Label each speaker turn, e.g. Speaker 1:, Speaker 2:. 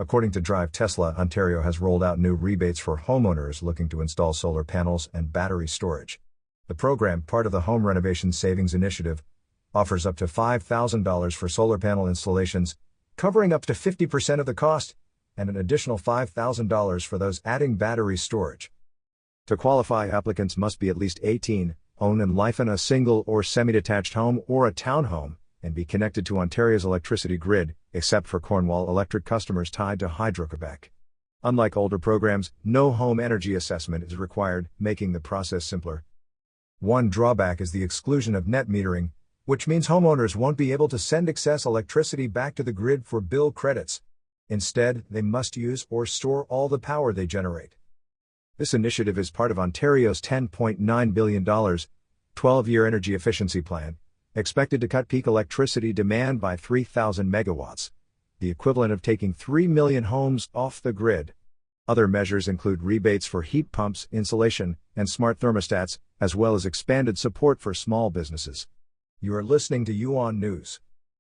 Speaker 1: According to Drive Tesla, Ontario has rolled out new rebates for homeowners looking to install solar panels and battery storage. The program, part of the Home Renovation Savings Initiative, offers up to $5,000 for solar panel installations, covering up to 50% of the cost, and an additional $5,000 for those adding battery storage. To qualify, applicants must be at least 18, own and live in a single or semi-detached home or a townhome, and be connected to Ontario's electricity grid, except for Cornwall Electric customers tied to Hydro-Québec. Unlike older programs, no home energy assessment is required, making the process simpler. One drawback is the exclusion of net metering, which means homeowners won't be able to send excess electricity back to the grid for bill credits. Instead, they must use or store all the power they generate. This initiative is part of Ontario's $10.9 billion, 12-year energy efficiency plan, expected to cut peak electricity demand by 3,000 megawatts, the equivalent of taking 3 million homes off the grid. Other measures include rebates for heat pumps, insulation, and smart thermostats, as well as expanded support for small businesses. You are listening to UON News.